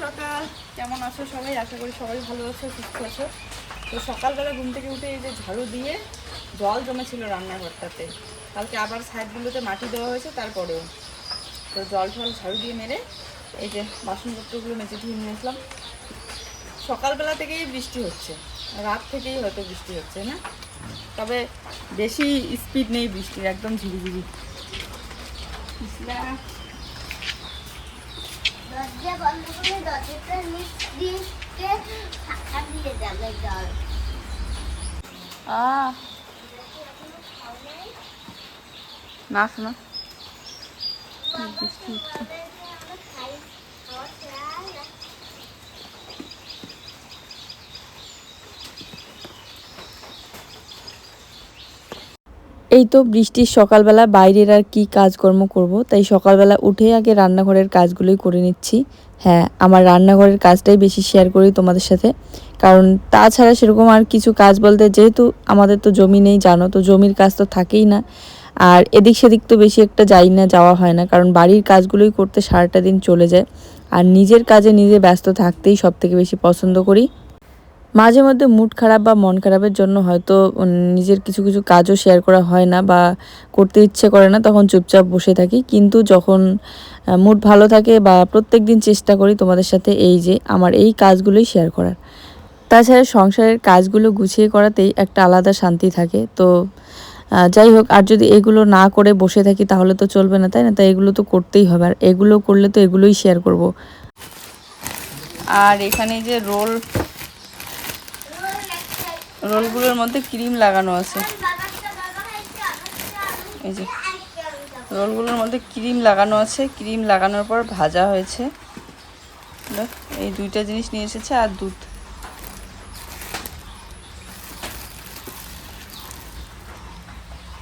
সকাল, কেমন আছো সবাই? আশা করি সবাই ভালো আছো, সুস্থ আছো। তো সকালবেলা ঘুম থেকে উঠে এই যে ঝাড়ু দিয়ে জল জমেছিল রান্নাঘরটাতে, কালকে আবার সাইডগুলোতে মাটি দেওয়া হয়েছে, তারপরেও তো জল ঝাড়ু দিয়ে মেরে এই যে বাসনপত্রগুলো মেজে ধুয়ে নিয়ে আসলাম। সকালবেলা থেকেই বৃষ্টি হচ্ছে, রাত থেকেই হয়তো বৃষ্টি হচ্ছে না, তবে বেশি স্পিড নেই বৃষ্টির, একদম ঝিরিঝিরি। দরজা বন্ধ করে দরজাটা নিচ দিয়ে ফাঁকা দিয়ে যাবে জল। না শোনা বৃষ্টি হচ্ছে। এই তো বৃষ্টির সকালবেলা বাইরের আর কি কাজকর্ম করব, তাই সকালবেলা উঠে আগে রান্নাঘরের কাজগুলোই করে নিচ্ছি। হ্যাঁ, আমার রান্নাঘরের কাজটাই বেশি শেয়ার করি তোমাদের সাথে, কারণ তাছাড়া সেরকম আর কিছু কাজ বলতে, যেহেতু আমাদের তো জমি নেই জানো, তো জমির কাজ তো থাকেই না। আর এদিক সেদিক তো বেশি একটা যাই না, যাওয়া হয় না, কারণ বাড়ির কাজগুলোই করতে সারাটা দিন চলে যায়। আর নিজের কাজে নিজে ব্যস্ত থাকতেই সব থেকে বেশি পছন্দ করি। মাঝে মধ্যে মুড খারাপ বা মন খারাপের জন্য হয়তো নিজের কিছু কিছু কাজও শেয়ার করা হয় না বা করতে ইচ্ছে করে না, তখন চুপচাপ বসে থাকি। কিন্তু যখন মুড ভালো থাকে বা প্রত্যেক দিন চেষ্টা করি তোমাদের সাথে এই যে আমার এই কাজগুলোই শেয়ার করার। তাছাড়া সংসারের কাজগুলো গুছিয়ে করাতেই একটা আলাদা শান্তি থাকে। তো যাই হোক, আর যদি এগুলো না করে বসে থাকি তাহলে তো চলবে না, তাই না? তাই এগুলো তো করতেই হবে, আর এগুলো করলে তো এগুলোই শেয়ার করব। আর এখানে যে রোলগুলোর মধ্যে ক্রিম লাগানো আছে, এই যে রোলগুলোর মধ্যে ক্রিম লাগানো আছে, ক্রিম লাগানোর পর ভাজা হয়েছে। এই দুইটা জিনিস নিয়ে এসেছে আর দুধ।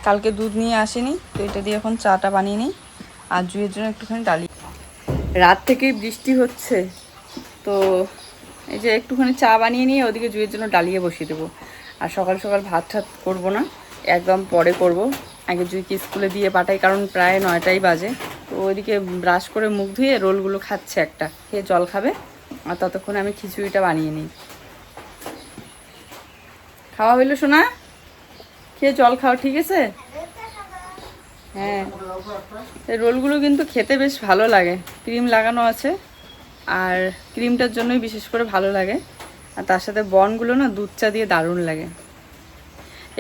কালকে দুধ নিয়ে আসেনি, তো এটা দিয়ে এখন চাটা বানিয়ে নিই, আর জুয়ের জন্য একটুখানি ডালি। রাত থেকেই বৃষ্টি হচ্ছে, তো এই যে একটুখানি চা বানিয়ে নিয়ে ওদিকে জুয়ের জন্য ডালিয়ে বসিয়ে দেবো। আর সকাল সকাল ভাত ঠাত করবো না, একদম পরে করব। আগে জুইকে স্কুলে দিয়ে পাঠাই, কারণ প্রায় 9টাই বাজে। তো ওইদিকে ব্রাশ করে মুখ ধুয়ে রোলগুলো খাচ্ছে, একটা খেয়ে জল খাবে, আর ততক্ষণে আমি খিচুড়িটা বানিয়ে নিই। খাওয়া হইলো সোনা? খেয়ে জল খাও, ঠিক আছে? হ্যাঁ, এই রোলগুলো কিন্তু খেতে বেশ ভালো লাগে, ক্রিম লাগানো আছে, আর ক্রিমটার জন্যই বিশেষ করে ভালো লাগে। আর তার সাথে বনগুলো না দুধ চা দিয়ে দারুণ লাগে।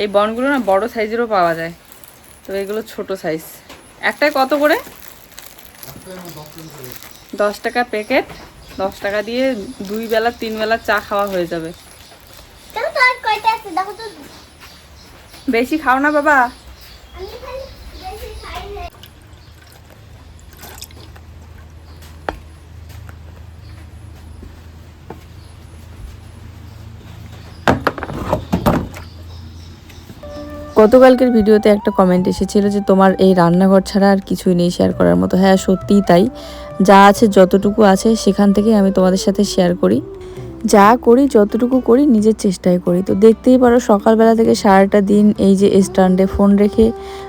এই বনগুলো না বড় সাইজেরও পাওয়া যায়, তো এগুলো ছোট সাইজ। একটাই কত করে? 10 টাকা প্যাকেট। 10 টাকা দিয়ে 2 বেলা 3 বেলা চা খাওয়া হয়ে যাবে। বেশি খাও না বাবা। গতকালকের ভিডিওতে একটা কমেন্ট এসেছিল যে তোমার এই রান্নাঘর ছাড়া আর কিছুই নেই শেয়ার করার মতো। হ্যাঁ, সত্যিই তাই। যা আছে, যতটুকু আছে সেখান থেকেই আমি তোমাদের সাথে শেয়ার করি। যা করি, যতটুকু করি, নিজের চেষ্টায় করি। তো দেখতেই পারো সকালবেলা থেকে সারাটা দিন এই যে স্ট্যান্ডে ফোন রেখে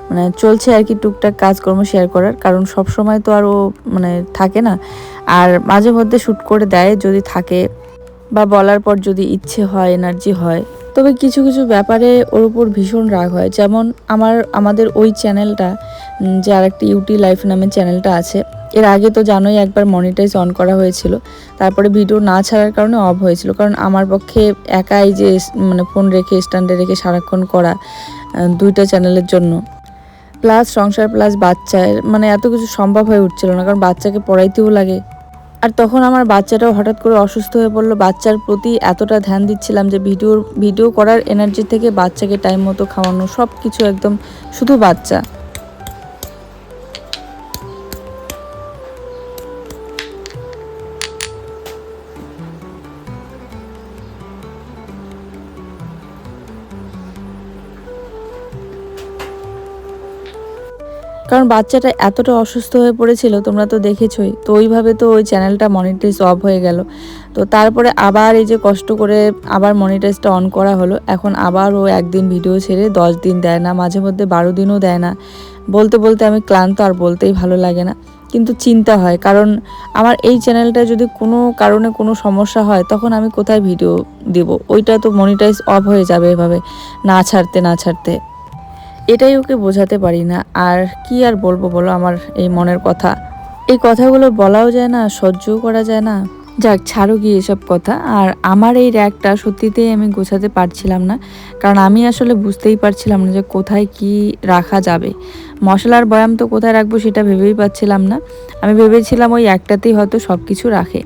মানে চলছে আর কি, টুকটাক কাজকর্ম শেয়ার করার, কারণ সব সময় তো আর ও মানে থাকে না। আর মাঝে মধ্যে শ্যুট করে দেয় যদি থাকে, বা বলার পর যদি ইচ্ছে হয়, এনার্জি হয়। তবে কিছু কিছু ব্যাপারে ওর উপর ভীষণ রাগ হয়। যেমন আমাদের ওই চ্যানেলটা, যে আরেকটি ইউটি লাইফ নামে চ্যানেলটা আছে, এর আগে তো জানোই একবার মনিটাইজ অন করা হয়েছিল, তারপরে ভিডিও না ছাড়ার কারণে অফ হয়েছিল। কারণ আমার পক্ষে একাই যে মানে ফোন রেখে স্ট্যান্ডে রেখে সারাক্ষণ করা, দুইটা চ্যানেলের জন্য, প্লাস সংসার প্লাস বাচ্চার, মানে এত কিছু সম্ভব হয়ে উঠছিল না, কারণ বাচ্চাকে পড়াইতেও লাগে। আর তখন আমার বাচ্চাটাও হঠাৎ করে অসুস্থ হয়ে পড়লো। বাচ্চার প্রতি এতটা ধ্যান দিচ্ছিলাম যে ভিডিও করার এনার্জি থেকে বাচ্চাকে টাইম মতো খাওয়ানো, সব কিছু একদম, শুধু বাচ্চা। কারণ বাচ্চাটা এতটা অসুস্থ হয়ে পড়েছিল, তোমরা তো দেখেছোই। তো ওইভাবে তো ওই চ্যানেলটা মনিটাইজ অফ হয়ে গেল। তো তারপরে আবার এই যে কষ্ট করে আবার মনিটাইজটা অন করা হলো। এখন আবার ও একদিন ভিডিও ছেড়ে 10 দিন দেয় না, মাঝে মধ্যে 12 দিনও দেয় না। বলতে বলতে আমি ক্লান্ত, আর বলতেই ভালো লাগে না। কিন্তু চিন্তা হয়, কারণ আমার এই চ্যানেলটা যদি কোনো কারণে কোনো সমস্যা হয় তখন আমি কোথায় ভিডিও দেব? ওইটা তো মনিটাইজ অফ হয়ে যাবে এভাবে না ছাড়তে না ছাড়তে। এটাই ওকে বোঝাতে পারি না। আর কি আর বলবো বলো আমার এই মনের কথা। এই কথাগুলো বলাও যায় না, সহ্যও করা যায় না। যাক, ছাড়ো গিয়ে এসব কথা। আর আমার এই র্যাকটা সত্যিতেই আমি গোছাতে পারছিলাম না, কারণ আমি আসলে বুঝতেই পারছিলাম না যে কোথায় কি রাখা যাবে। মশলার বয়াম তো কোথায় রাখবো সেটা ভেবেই পাচ্ছিলাম না। আমি ভেবেছিলাম ওই একটাতেই হয়তো সব কিছু রাখে।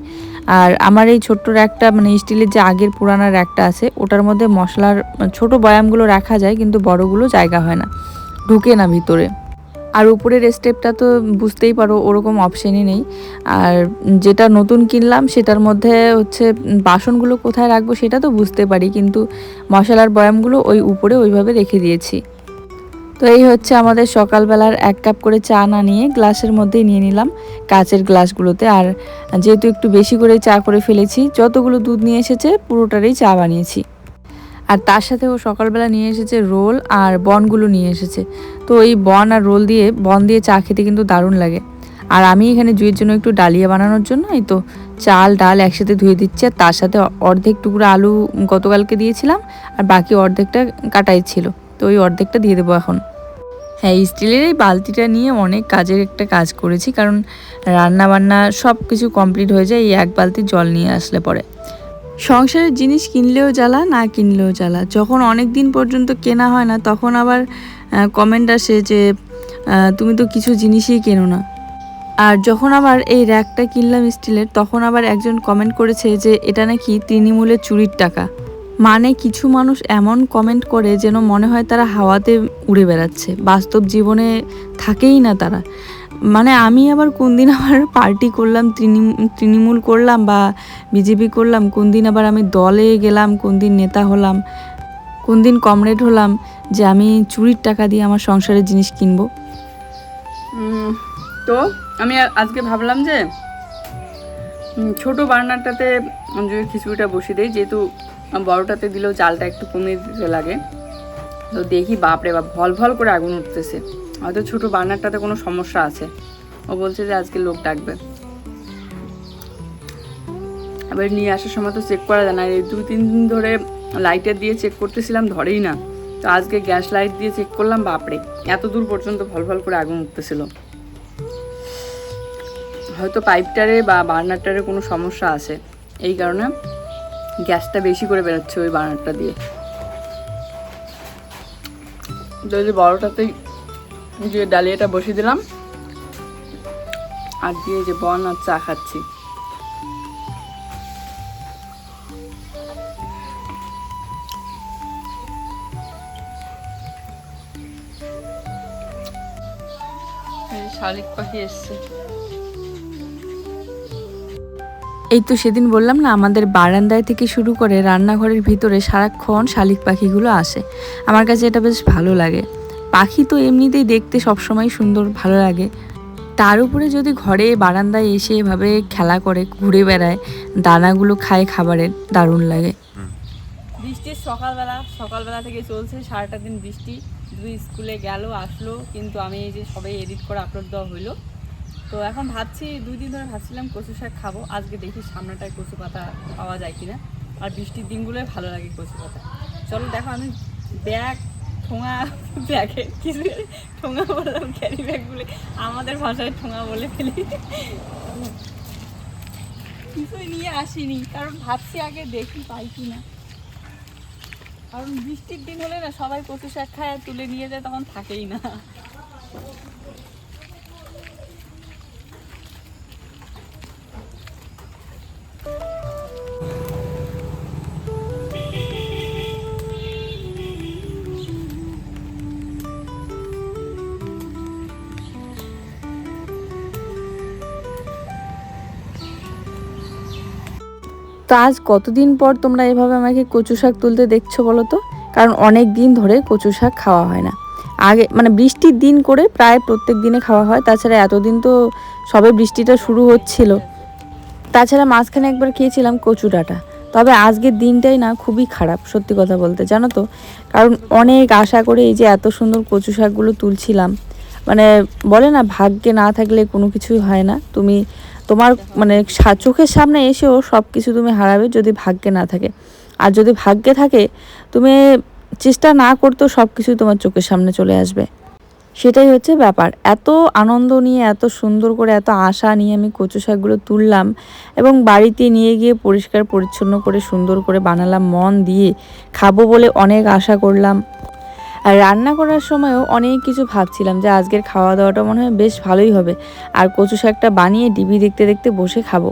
আর আমার এই ছোট্ট র্যাকটা, মানে স্টিলের যে আগের পুরানা র্যাকটা আছে, ওটার মধ্যে মশলার ছোট বয়ামগুলো রাখা যায়, কিন্তু বড়গুলো জায়গা হয় না, ঢুকে না ভিতরে। আর উপরের স্টেপটা তো বুঝতেই পারো ওরকম অপশানই নেই। আর যেটা নতুন কিনলাম সেটার মধ্যে হচ্ছে বাসনগুলো কোথায় রাখবো সেটা তো বুঝতে পারি, কিন্তু মশলার বয়ামগুলো ওই উপরে ওইভাবে রেখে দিয়েছি। তো এই হচ্ছে আমাদের সকালবেলার 1 কাপ করে চা না নিয়ে গ্লাসের মধ্যেই নিয়ে নিলাম, কাচের গ্লাসগুলোতে। আর যেহেতু একটু বেশি করে চা করে ফেলেছি, যতগুলো দুধ নিয়ে এসেছে পুরোটারই চা বানিয়েছি। আর তার সাথে ও সকালবেলা নিয়ে এসেছে রোল, আর বনগুলো নিয়ে এসেছে। তো এই বন আর রোল দিয়ে, বন দিয়ে চা খেতে কিন্তু দারুণ লাগে। আর আমি এখানে জুইয়ের জন্য একটু ডালিয়া বানানোর জন্য এই তো চাল ডাল একসাথে ধুয়ে দিচ্ছি। আর তার সাথে অর্ধেক টুকরো আলু গতকালকে দিয়েছিলাম, আর বাকি অর্ধেকটা কাটাই ছিল, তো ওই অর্ধেকটা দিয়ে দেবো এখন। হ্যাঁ, স্টিলের এই বালতিটা নিয়ে অনেক কাজের একটা কাজ করেছি, কারণ রান্না বান্না সব কিছু কমপ্লিট হয়ে যায় এই 1 বালতি জল নিয়ে আসলে পরে। সংসারের জিনিস কিনলেও জ্বালা, না কিনলেও জ্বালা। যখন অনেক দিন পর্যন্ত কেনা হয় না তখন আবার কমেন্ট আসে যে তুমি তো কিছু জিনিসই কেনো না। আর যখন আবার এই র্যাকটা কিনলাম স্টিলের, তখন আবার একজন কমেন্ট করেছে যে এটা নাকি তৃণমূলের চুরির টাকা। মানে কিছু মানুষ এমন কমেন্ট করে যেন মনে হয় তারা হাওয়াতে উড়ে বেড়াচ্ছে, বাস্তব জীবনে থাকেই না তারা। মানে আমি আবার কোন দিন আবার পার্টি করলাম, তৃণমূল করলাম বা বিজেপি করলাম, কোন দিন আবার আমি দলে গেলাম, কোন দিন নেতা হলাম, কোন দিন কমরেড হলাম, যে আমি চুরির টাকা দিয়ে আমার সংসারের জিনিস কিনবো। তো আমি আজকে ভাবলাম যে ছোট বার্নারটাতে যদি খিচুড়িটা বসিয়ে দিই, যেহেতু বড়টাতে দিলেও জালটা একটু কমিয়ে দিতে লাগে। তো দেখি বাপরে বাপ ভল ভল করে আগুন উঠতেছে, হয়তো ছোট বার্নারটাতে কোনো সমস্যা আছে। ও বলছে যে আজকে লোক ডাকবে। এবার নিয়ে আসার সময় তো চেক করা যায় না, এই 2-3 দিন ধরে লাইটার দিয়ে চেক করতেছিলাম, ধরেই না। তো আজকে গ্যাস লাইট দিয়ে চেক করলাম, বাপরে এত দূর পর্যন্ত ভল ভল করে আগুন উঠতেছিল। হয়তো পাইপটারে বা বার্নারটারে কোনো সমস্যা আছে, এই কারণে গ্যাসটা বেশি করে বেরোচ্ছে ওই বার্নারটা দিয়ে। যদি বড়টাতেই যে ডালিয়াটা বসিয়ে দিলাম, আর দিয়ে যে বন আর চা খাচ্ছি। শালিক পাখি এসছে। এই তো সেদিন বললাম না, আমাদের বারান্দায় থেকে শুরু করে রান্নাঘরের ভিতরে সারাক্ষণ শালিক পাখিগুলো আসে। আমার কাছে এটা বেশ ভালো লাগে। পাখি তো এমনিতেই দেখতে সবসময় সুন্দর, ভালো লাগে। তার উপরে যদি ঘরে বারান্দায় এসে এভাবে খেলা করে, ঘুরে বেড়ায়, দানাগুলো খায় খাবারের, দারুণ লাগে। বৃষ্টির সকালবেলা থেকে চলছে, সারাটা দিন বৃষ্টি। দুই স্কুলে গেল আসলো, কিন্তু আমি এই যে সবাই এডিট করে আপলোড দেওয়া হইলো। তো এখন ভাবছি, 2 দিন ধরে ভাবছিলাম কচু শাক খাবো। আজকে দেখি সামনেটায় কচু পাতা পাওয়া যায় কিনা। আর বৃষ্টির দিনগুলোই ভালো লাগে কচু পাতা। চলো দেখো, আমি ব্যাগে কিছু ঠোঙা বললাম, ক্যারি ব্যাগগুলো আমাদের ভাষায় ঠোঙা বলে ফেলি, কিছুই নিয়ে আসিনি, কারণ ভাবছি আগে দেখি পাই কিনা। কারণ বৃষ্টির দিন হলে না সবাই কচু শাক খায় আর তুলে নিয়ে যায়, তখন থাকেই না। তো আজ কতদিন পর তোমরা এভাবে আমাকে কচু শাক তুলতে দেখছো বলো তো? কারণ অনেক দিন ধরে কচু শাক খাওয়া হয় না। আগে মানে বৃষ্টির দিন করে প্রায় প্রত্যেক দিনে খাওয়া হয়, তাছাড়া এতদিন তো সবে বৃষ্টিটা শুরু হচ্ছিল। তাছাড়া মাঝখানে একবার খেয়েছিলাম কচু ডাঁটা। তবে আজকের দিনটাই না খুবই খারাপ সত্যি কথা বলতে, জানো তো। কারণ অনেক আশা করে এই যে এত সুন্দর কচু শাকগুলো তুলছিলাম, মানে বলে না ভাগ্যে না থাকলে কোনো কিছুই হয় না। তুমি তোমার মানে চোখের সামনে এসেও সব কিছু তুমি হারাবে যদি ভাগ্যে না থাকে। আর যদি ভাগ্যে থাকে, তুমি চেষ্টা না করতেও সব কিছুই তোমার চোখের সামনে চলে আসবে। সেটাই হচ্ছে ব্যাপার। এত আনন্দ নিয়ে, এত সুন্দর করে, এত আশা নিয়ে আমি কচু শাকগুলো তুললাম এবং বাড়িতে নিয়ে গিয়ে পরিষ্কার পরিচ্ছন্ন করে সুন্দর করে বানালাম মন দিয়ে। খাবো বলে অনেক আশা করলাম। আর রান্না করার সময়ও অনেক কিছু ভাবছিলাম যে আজকের খাওয়া দাওয়াটা মনে হয় বেশ ভালোই হবে। আর কচু শাকটা বানিয়ে টিভি দেখতে দেখতে বসে খাবো।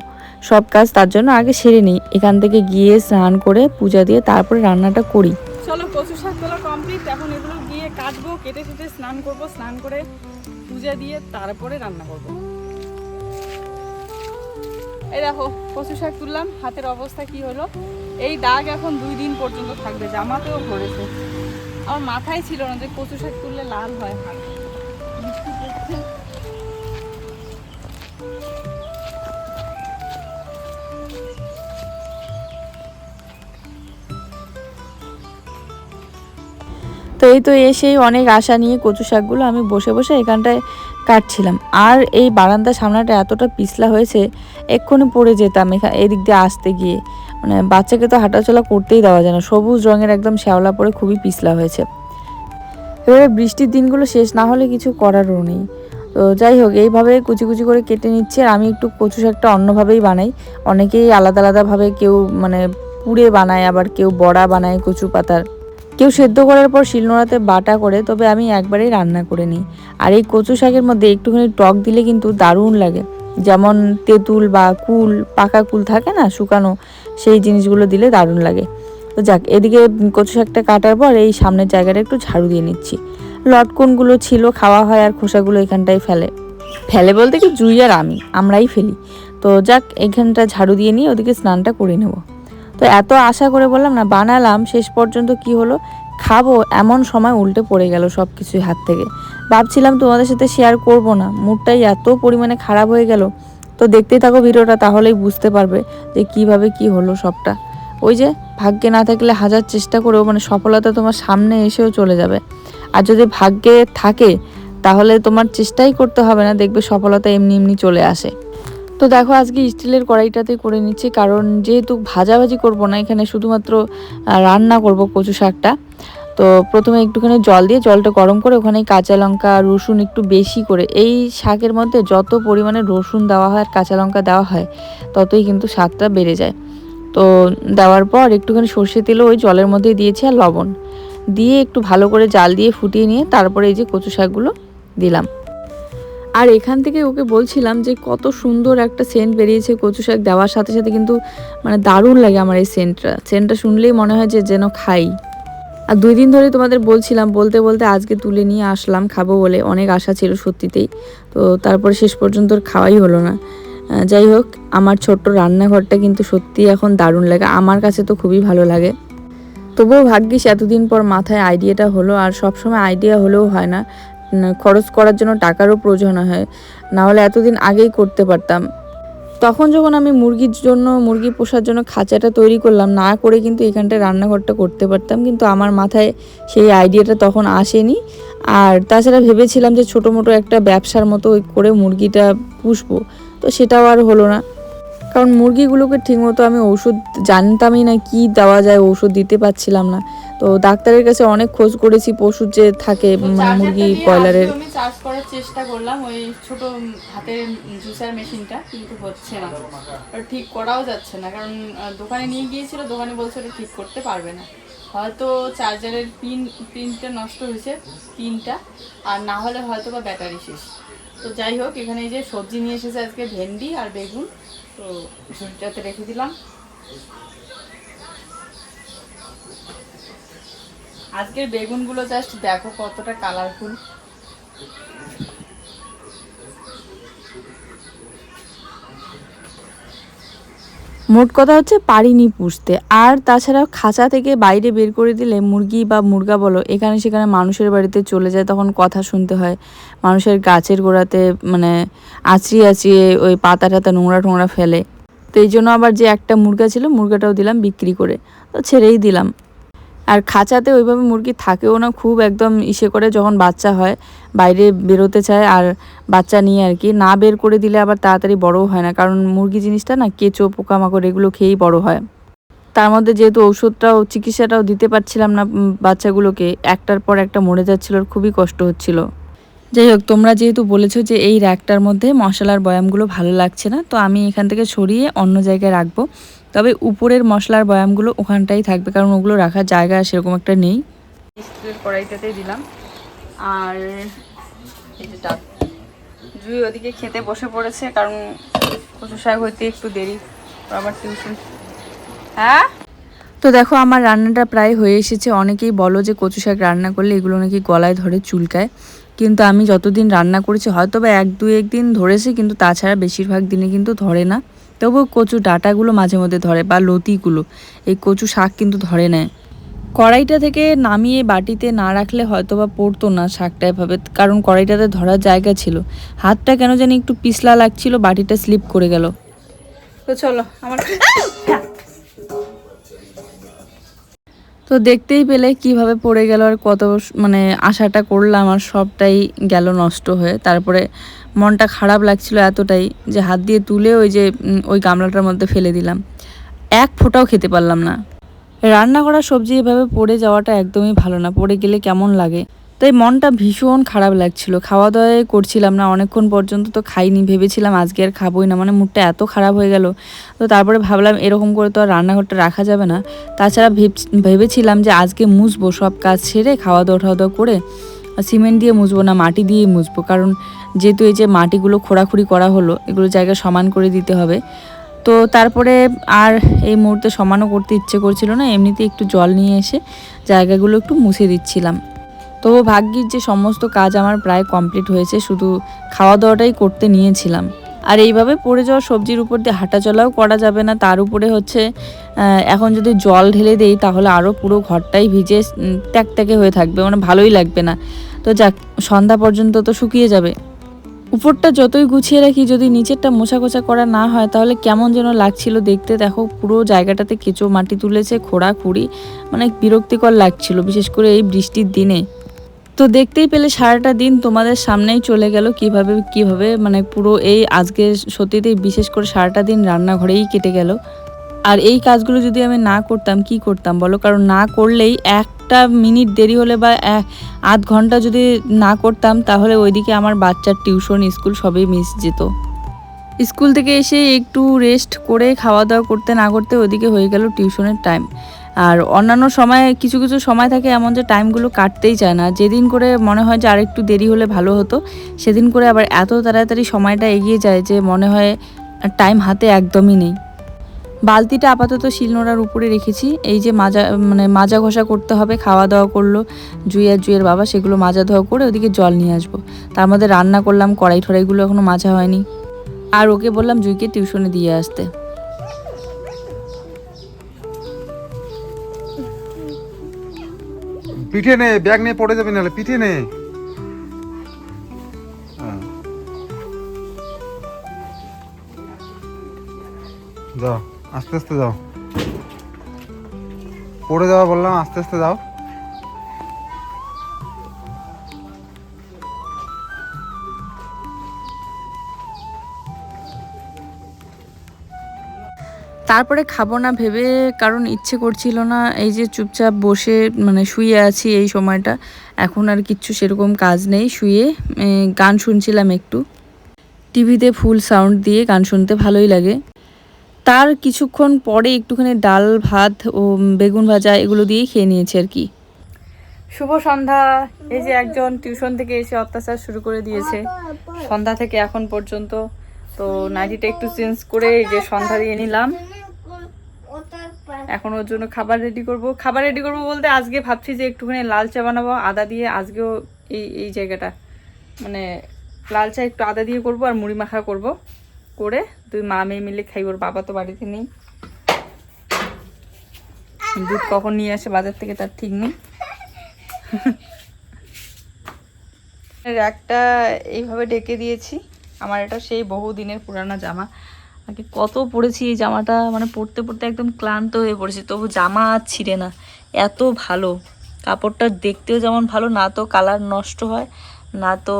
সব কাজ তার জন্য আগে সেরে নিই, এখান থেকে গিয়ে স্নান করে পূজা দিয়ে তারপরে রান্নাটা করি। চলো কচু শাক তোলা কমপ্লিট, এখন এগুলো গিয়ে কাটবো, কেটে স্নান করবো, স্নান করে পূজা দিয়ে তারপরে রান্না করবো। এই দেখো কচু শাক তুললাম, হাতের অবস্থা কি হলো। এই দাগ এখন 2 দিন পর্যন্ত থাকবে, জামাতেও পড়েছে। আমার মাথায় ছিল না যে কচু শাক তুললে লাল হয় হাত। তো এই তো এসেই অনেক আশা নিয়ে কচু শাকগুলো আমি বসে বসে এখানটায় কাটছিলাম। আর এই বারান্দার সামনাটা এতটা পিছলা হয়েছে, এক্ষুনি পড়ে যেতাম এদিক দিয়ে আসতে গিয়ে। মানে বাচ্চাকে তো হাঁটাচলা করতেই দেওয়া যায় না, সবুজ রঙের একদম শ্যাওলা পড়ে খুবই পিছলা হয়েছে। এবারে বৃষ্টির দিনগুলো শেষ না হলে কিছু করারও নেই। তো যাই হোক, এইভাবে কুচি কুচি করে কেটে নিচ্ছে। আর আমি একটু কচু শাকটা অন্যভাবেই বানাই। অনেকেই আলাদা আলাদাভাবে, কেউ মানে পুড়ে বানায়, আবার কেউ বড়া বানায় কচু পাতার, কেউ সেদ্ধ করার পর শিলনোড়াতে বাটা করে, তবে আমি একবারেই রান্না করে নিই। আর এই কচু শাকের মধ্যে একটুখানি টক দিলে কিন্তু দারুণ লাগে। যেমন তেঁতুল বা কুল, পাকা কুল থাকে না শুকানো, সেই জিনিসগুলো দিলে দারুণ লাগে। তো যাক, এদিকে কচু শাকটা কাটার পর এই সামনের জায়গাটা একটু ঝাড়ু দিয়ে নিচ্ছি। লটকনগুলো ছিল, খাওয়া হয় আর খোসাগুলো এখানটাই ফেলে ফেলে বলতে কি জুই আর আমরাই ফেলি। তো যাক, এখানটা ঝাড়ু দিয়ে নিয়ে ওদিকে স্নানটা করে নেব। তো এত আশা করে বললাম না বানালাম, শেষ পর্যন্ত কি হলো, খাবো এমন সময় উল্টে পড়ে গেল সব কিছুই হাত থেকে। ভাবছিলাম তোমাদের সাথে শেয়ার করব না, মুডটাই এত পরিমাণে খারাপ হয়ে গেল। তো দেখতেই থাকো ভিডিওটা, তাহলেই বুঝতে পারবে যে কিভাবে কি হলো সবটা। ওই যে ভাগ্যে না থাকলে হাজার চেষ্টা করেও মানে সফলতা তোমার সামনে এসেও চলে যাবে। আর যদি ভাগ্যে থাকে তাহলে তোমার চেষ্টাই করতে হবে না, দেখবে সফলতা এমনি এমনি চলে আসে। তো দেখো আজকে স্টিলের কড়াইটাতে করে নিচ্ছি, কারণ যেহেতু ভাজাভাজি করব না, এখানে শুধুমাত্র রান্না করব কচু শাকটা। তো প্রথমে একটুখানি জল দিয়ে জলটা গরম করে ওখানে কাঁচা লঙ্কা, রসুন একটু বেশি করে, এই শাকের মধ্যে যত পরিমাণে রসুন দেওয়া হয় আর কাঁচা লঙ্কা দেওয়া হয় ততই কিন্তু স্বাদটা বেড়ে যায়। তো দেওয়ার পর একটুখানি সর্ষে তেলও ওই জলের মধ্যে দিয়েছি আর লবণ দিয়ে একটু ভালো করে জাল দিয়ে ফুটিয়ে নিয়ে তারপরে এই যে কচু শাকগুলো দিলাম। আর এখান থেকে ওকে বলছিলাম যে কত সুন্দর একটা সেন্ট বেরিয়েছে কচু শাক দেওয়ার সাথে সাথে, কিন্তু মানে দারুণ লাগে আমার এই সেন্টটা শুনলেই মনে হয় যে যেন খাই। আর 2 দিন ধরে তোমাদের বলছিলাম, বলতে বলতে আজকে তুলে নিয়ে আসলাম খাবো বলে, অনেক আশা ছিল সত্যিতেই। তো তারপরে শেষ পর্যন্ত খাওয়াই হলো না। যাই হোক, আমার ছোট্ট রান্নাঘরটা কিন্তু সত্যি এখন দারুণ লাগে, আমার কাছে তো খুবই ভালো লাগে। তবুও ভাগ্যিস এতদিন পর মাথায় আইডিয়াটা হলো। আর সবসময় আইডিয়া হলেও হয় না, খরচ করার জন্য টাকারও প্রয়োজন হয়, না হলে এতদিন আগেই করতে পারতাম। তখন যখন আমি মুরগি পোষার জন্য খাঁচাটা তৈরি করলাম, না করে কিন্তু এখানটায় রান্নাঘরটা করতে পারতাম, কিন্তু আমার মাথায় সেই আইডিয়াটা তখন আসেনি। আর তাছাড়া ভেবেছিলাম যে ছোটো মোটো একটা ব্যবসার মতো করে মুরগিটা পুষবো, তো সেটাও আর হলো না। কারণ মুরগিগুলোকে ঠিকমতো আমি ওষুধ জানতামই না, কি দেওয়া যায় ওষুধ দিতে পারছিলাম না। তো ডাক্তারের কাছে অনেক খোঁজ করেছি, পশুর যে থাকে মানে মুরগি ব্রয়লারের। আমি চার্জ করার চেষ্টা করলাম ওই ছোট হাতের জুসার মেশিনটা, কিন্তু হচ্ছে না, ঠিক করাও যাচ্ছে না। কারণ দোকানে নিয়ে গিয়েছিল, দোকানে বলছে ওটা ঠিক করতে পারবে না, হয়তো চার্জারের পিনটা নষ্ট হয়েছে, পিনটা, আর না হলে হয়তো বা ব্যাটারি শেষ। তো যাই হোক, এখানে এই যে সবজি নিয়ে এসেছে আজকে, ভেন্ডি আর বেগুন, তো সবজিটাতে রেখে দিলাম। আজকের বেগুনগুলো জাস্ট দেখো কতটা কালারফুল। মোট কথা হচ্ছে পারিনি পুষতে। আর তাছাড়া খাঁচা থেকে বাইরে বের করে দিলে মুরগি বা মুরগা বলো এখানে সেখানে মানুষের বাড়িতে চলে যায়, তখন কথা শুনতে হয়। মানুষের গাছের গোড়াতে মানে আঁচড়িয়ে আঁচড়িয়ে ওই পাতা টাতা নোংরা টোংরা ফেলে। তো এই জন্য আবার যে একটা মুরগা ছিল মুরগাটাও দিলাম বিক্রি করে, তো ছেড়েই দিলাম। আর খাঁচাতে ওইভাবে মুরগি থাকেও না, খুব একদম ইসে করে যখন বাচ্চা হয় বাইরে বেরোতে চায়, আর বাচ্চা নিয়ে আর কি না বের করে দিলে আবার তাড়াতাড়ি বড়ও হয় না, কারণ মুরগি জিনিসটা না কেঁচো পোকামাকড় এগুলো খেয়েই বড় হয়। তার মধ্যে যেহেতু ঔষধটাও চিকিৎসাটাও দিতে পারছিলাম না বাচ্চাগুলোকে, একটার পর একটা মরে যাচ্ছিল, খুবই কষ্ট হচ্ছিল। যাই হোক, তোমরা যেহেতু বলেছো যে এই র্যাকটার মধ্যে মশলার বয়ামগুলো ভালো লাগছে না, তো আমি এখান থেকে সরিয়ে অন্য জায়গায় রাখবো। তবে উপরের মশলার বয়ামগুলো ওখানটাই থাকবে, কারণ ওগুলো রাখার জায়গা সেরকম একটা নেই। স্টিলের কড়াইটাতেই দিলাম। আর এই যে ডাল, জুই ওদিকে খেতে বসে পড়েছে, কারণ কচু শাক হইতে একটু দেরি, আবার টিউশন। হ্যাঁ, তো দেখো আমার রান্নাটা প্রায় হয়ে এসেছে। অনেকেই বলো যে কচু শাক রান্না করলে এগুলো নাকি গলায় ধরে চুলকায়, কিন্তু আমি যতদিন রান্না করেছি হয়তো বা এক দিন ধরেছে, কিন্তু তাছাড়া বেশিরভাগ দিনে কিন্তু ধরে না। তবুও কচু ডাঁটাগুলো মাঝে মধ্যে ধরে, বা লতিগুলো, এই কচু শাক কিন্তু ধরে নেয়। কড়াইটা থেকে নামিয়ে বাটিতে না রাখলে হয়তো বা পড়তো না শাকটা এভাবে, কারণ কড়াইটাতে ধরার জায়গা ছিল। হাতটা কেন জানি একটু পিছলা লাগছিল, বাটিটা স্লিপ করে গেল। তো চলো আমার তো দেখতেই পেলে কিভাবে পড়ে গেল, আর কত মানে আশাটা করলাম আর সবটাই গেল নষ্ট হয়ে। তারপরে মনটা খারাপ লাগছিল এতটাই যে হাত দিয়ে তুলে ওই যে ওই গামলাটার মধ্যে ফেলে দিলাম, এক ফোঁটাও খেতে পারলাম না। রান্না করা সবজি এভাবে পড়ে যাওয়াটা একদমই ভালো না, পড়ে গেলে কেমন লাগে। তাই মনটা ভীষণ খারাপ লাগছিল, খাওয়া দাওয়াই করছিলাম না অনেকক্ষণ পর্যন্ত, তো খাইনি, ভেবেছিলাম আজকে আর খাবোই না, মানে মুডটা এত খারাপ হয়ে গেল। তো তারপরে ভাবলাম এরকম করে তো আর রান্নাঘরটা রাখা যাবে না। তাছাড়া ভেবেছিলাম যে আজকে মুছবো, সব কাজ সেরে খাওয়া দাওয়া করে সিমেন্ট দিয়ে মুছবো না, মাটি দিয়েই মুছবো, কারণ যেহেতু এই যে মাটিগুলো খোঁড়াখুড়ি করা হলো, এগুলো জায়গা সমান করে দিতে হবে। তো তারপরে আর এই মুহূর্তে সমানও করতে ইচ্ছে করছিল না, এমনিতে একটু জল নিয়ে এসে জায়গাগুলো একটু মুছে দিচ্ছিলাম। তবু ভাগ্যিস যে সমস্ত কাজ আমার প্রায় কমপ্লিট হয়েছে, শুধু খাওয়া দাওয়াটাই করতে নিয়েছিলাম। আর এইভাবে পড়ে যাওয়া সবজির উপর দিয়ে হাঁটা চলাও করা যাবে না, তার উপরে হচ্ছে এখন যদি জল ঢেলে দেই তাহলে আরও পুরো ঘরটাই ভিজে ট্যাকট্যাকে হয়ে থাকবে, মানে ভালোই লাগবে না। তো যাক, সন্ধ্যা পর্যন্ত তো শুকিয়ে যাবে। উপরটা যতই গুছিয়ে রাখি, যদি নিচেরটা মোছা করা না হয় তাহলে কেমন যেন লাগছিল দেখতে। দেখো পুরো জায়গাটাতে কেঁচো মাটি তুলেছে, খোঁড়াখুড়ি, মানে বিরক্তিকর লাগছিল, বিশেষ করে এই বৃষ্টির দিনে। তো দেখতেই পেলে সারাটা দিন তোমাদের সামনেই চলে গেল কিভাবে মানে পুরো এই আজকে সত্যিতেই বিশেষ করে সারাটা দিন রান্নাঘরেই কেটে গেল। আর এই কাজগুলো যদি আমি না করতাম কি করতাম বলো, কারণ না করলেই একটা মিনিট দেরি হলে বা আধ ঘন্টা যদি না করতাম তাহলে ওইদিকে আমার বাচ্চার টিউশন স্কুল সবই মিস যেত। স্কুল থেকে এসে একটু রেস্ট করে খাওয়া দাওয়া করতে না করতে ওইদিকে হয়ে গেল টিউশনের টাইম। আর অন্যান্য সময় কিছু সময় থাকে এমন যে টাইমগুলো কাটতেই চায় না, যেদিন করে মনে হয় যে আরেকটু দেরি হলে ভালো হতো, সেদিন করে আবার এত তাড়াতাড়ি সময়টা এগিয়ে যায় যে মনে হয় টাইম হাতে একদমই নেই। বালতিটা আপাতত শিলনোড়ার উপরে রেখেছি, এই যে মাজা ঘষা করতে হবে। খাওয়া দাওয়া করলো জুইয়ের বাবা, সেগুলো মাজা ধোয়া করে ওদিকে জল নিয়ে আসবো। তার মধ্যে রান্না করলাম, কড়াই ঠড়াইগুলো এখনো মাজা হয়নি। আর ওকে বললাম জুইকে টিউশনে দিয়ে আসতে। পিঠে নে, ব্যাগ নিয়ে পড়ে যাবি, নাহলে পিঠে নে। যাও আস্তে আস্তে যাও, পড়ে যাওয়া বললাম, আস্তে আস্তে যাও। তারপরে খাবো না ভেবে, কারণ ইচ্ছে করছিল না, এই যে চুপচাপ বসে মানে শুয়ে আছি এই সময়টা, এখন আর কিচ্ছু সেরকম কাজ নেই, শুয়ে গান শুনছিলাম একটু। টিভিতে ফুল সাউন্ড দিয়ে গান শুনতে ভালোই লাগে। তার কিছুক্ষণ পরে একটুখানি ডাল ভাত ও বেগুন ভাজা এগুলো দিয়েই খেয়ে নিয়েছি আর কি। শুভ সন্ধ্যা। এই যে একজন টিউশন থেকে এসে অত্যাচার শুরু করে দিয়েছে সন্ধ্যা থেকে এখন পর্যন্ত। তো নাইটিটা একটু চেঞ্জ করে এই যে সন্ধ্যা দিয়ে নিলাম। এখন ওর জন্য খাবার রেডি করব বলতে আজকে ভাবছি যে একটুখানি লাল চা বানাবো আদা দিয়ে। আজকেও এই জায়গাটা মানে লাল চা একটু আদা দিয়ে করব, আর মুড়ি মাখা করব, করে দুই মা মেয়ে মিলে খাই। ওর বাবা তো বাড়িতে নেই, দুধ কখন নিয়ে আসে বাজার থেকে তার ঠিক নেই। র্যাকটা এইভাবে ঢেকে দিয়েছি। আমার এটা সেই বহু দিনের পুরানো জামা, আগে কত পরেছি এই জামাটা, মানে পরতে পরতে একদম ক্লান্ত হয়ে পড়েছি, তবু জামা আর ছিঁড়ে না, এত ভালো কাপড়টা, দেখতেও যেমন ভালো, না তো কালার নষ্ট হয় না তো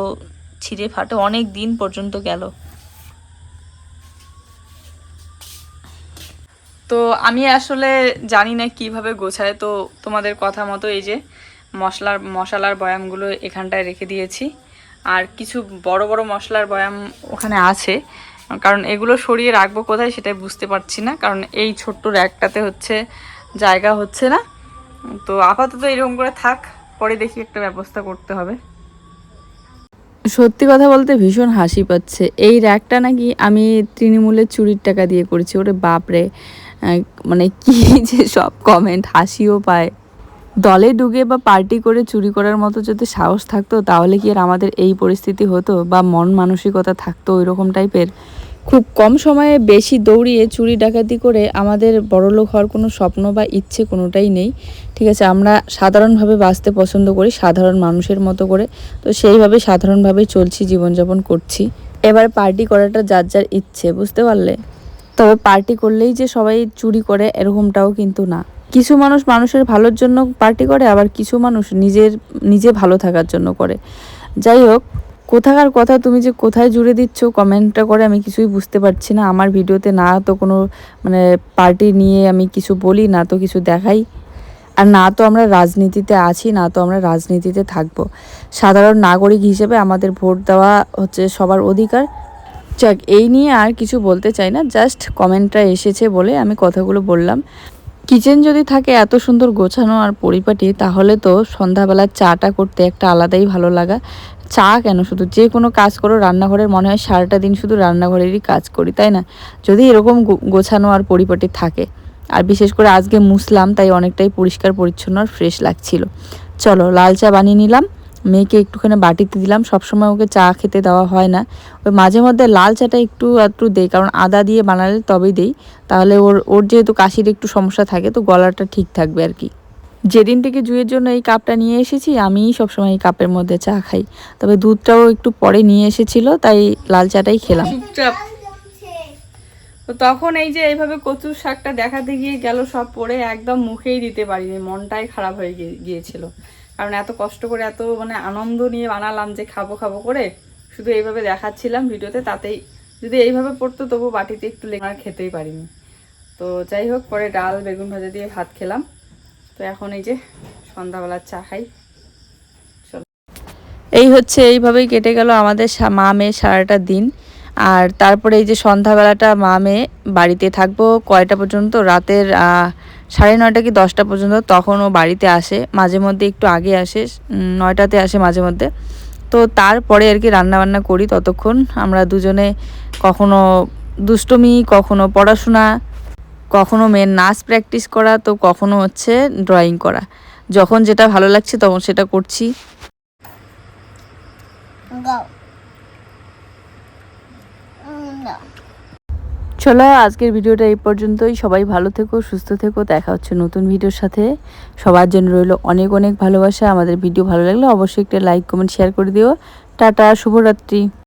ছিঁড়ে ফাটে, অনেক দিন পর্যন্ত গেল। তো আমি আসলে জানি না কিভাবে গোছায়, তো তোমাদের কথা মতো এই যে মশলার বয়ামগুলো এখানটায় রেখে দিয়েছি, আর কিছু বড় বড় মশলার বয়াম ওখানে আছে, কারণ এগুলো সরিয়ে রাখবো কোথায় সেটাই বুঝতে পারছি না, কারণ এই ছোট্ট র্যাকটাতে হচ্ছে জায়গা হচ্ছে না। তো আপাতত এরকম করে থাক, পরে দেখি একটা ব্যবস্থা করতে হবে। সত্যি কথা বলতে ভীষণ হাসি পাচ্ছে। এই র্যাকটা নাকি আমি তৃণমূলের চুরির টাকা দিয়ে করেছি। ওরে বাপরে, মানে কি যে সব কমেন্ট, হাসিও পায়। দলে ডুবে বা পার্টি করে চুরি করার মতো যদি সাহস থাকতো তাহলে কি আর আমাদের এই পরিস্থিতি হতো, বা মন মানসিকতা থাকতো ওই রকম টাইপের। খুব কম সময়ে বেশি দৌড়িয়ে চুরি ডাকাতি করে আমাদের বড়লোক হওয়ার কোনো স্বপ্ন বা ইচ্ছে কোনোটাই নেই, ঠিক আছে। আমরা সাধারণভাবে বাঁচতে পছন্দ করি, সাধারণ মানুষের মতো করে, তো সেইভাবে সাধারণভাবেই চলছি, জীবনযাপন করছি। এবার পার্টি করাটা যার যার ইচ্ছে, বুঝতে পারলে। তবে পার্টি করলেই যে সবাই চুরি করে এরকমটাও কিন্তু না। কিছু মানুষ মানুষের ভালোর জন্য পার্টি করে, আবার কিছু মানুষ নিজে ভালো থাকার জন্য করে। যাই হোক, কোথাকার কথা তুমি যে কোথায় জুড়ে দিচ্ছ কমেন্টটা করে আমি কিছুই বুঝতে পারছি না। আমার ভিডিওতে না তো কোনো মানে পার্টি নিয়ে আমি কিছু বলি, না তো কিছু দেখাই, আর না তো আমরা রাজনীতিতে আছি, না তো আমরা রাজনীতিতে থাকবো। সাধারণ নাগরিক হিসেবে আমাদের ভোট দেওয়া হচ্ছে সবার অধিকার। যাক, এই নিয়ে আর কিছু বলতে চাই না, জাস্ট কমেন্টটা এসেছে বলে আমি কথাগুলো বললাম। কিচেন যদি থাকে এত সুন্দর গোছানো আর পরিপাটি, তাহলে তো সন্ধ্যাবেলার চাটা করতে একটা আলাদাই ভালো লাগা। চা কেন, শুধু যে কোনো কাজ করো রান্নাঘরের, মনে হয় সারাটা দিন শুধু রান্নাঘরেরই কাজ করি, তাই না? যদি এরকম গোছানো আর পরিপাটি থাকে, আর বিশেষ করে আজকে মুসলাম, তাই অনেকটাই পরিষ্কার পরিচ্ছন্ন আর ফ্রেশ লাগছিল। চলো, লাল চা বানিয়ে নিলাম, মেয়েকে একটুখানি বাটিতে দিলাম। সবসময় ওকে চা খেতে দেওয়া হয় না, ওই মাঝে মধ্যে লাল চাটা একটু দেই, কারণ আদা দিয়ে বানালে তবেই দেই, তাহলে ওর যেহেতু কাশির একটু সমস্যা থাকে, তো গলাটা ঠিক থাকবে আর কি। যেদিন থেকে জুয়ের জন্য এই কাপটা নিয়ে এসেছি, আমিই সবসময় এই কাপের মধ্যে চা খাই, তবে দুধটাও একটু পরে নিয়ে এসেছিল, তাই লাল চাটাই খেলাম। চুপচাপ। তো তখন এই যে এইভাবে কচুর শাকটা দেখাতে গিয়ে গেল সব পড়ে, একদম মুখেই দিতে পারিনি, মনটাই খারাপ হয়ে গিয়েছিল, কারণ এত কষ্ট করে এত মানে আনন্দ নিয়ে বানালাম যে খাবো খাবো করে, শুধু এইভাবে দেখাচ্ছিলাম ভিডিওতে, তাতেই যদি এইভাবে পড়তো তবু বাটিতে একটু লেগে আর খেতেই পারিনি। তো যাই হোক, পরে ডাল বেগুন ভাজা দিয়ে ভাত খেলাম। তো এখন এই যে সন্ধ্যাবেলার চা খাই। এই হচ্ছে, এইভাবেই কেটে গেল আমাদের মা মেয়ে সারাটা দিন। আর তারপরে এই যে সন্ধ্যাবেলাটা মা মেয়ে বাড়িতে থাকবো কয়টা পর্যন্ত, রাতের 9:30 কি 10টা পর্যন্ত। তখন ও বাড়িতে আসে, মাঝে মধ্যে একটু আগে আসে, 9টাতে আসে মাঝে মধ্যে। তো তারপরে আর কি রান্নাবান্না করি, ততক্ষণ আমরা দুজনে কখনো দুষ্টুমি, কখনো পড়াশোনা, কখনো মেয়ের নাচ প্র্যাকটিস করা, তো কখনো হচ্ছে ড্রয়িং করা। যখন যেটা ভালো লাগছে তখন সেটা করছি। Go. No. চলো, আজকের ভিডিওটা এই পর্যন্তই। সবাই ভালো থেকো, সুস্থ থেকো, দেখা হচ্ছে নতুন ভিডিওর সাথে। সবার জন্য রইল অনেক অনেক ভালোবাসা। আমাদের ভিডিও ভালো লাগলে অবশ্যই একটা লাইক কমেন্ট শেয়ার করে দিও। টাটা, শুভরাত্রি।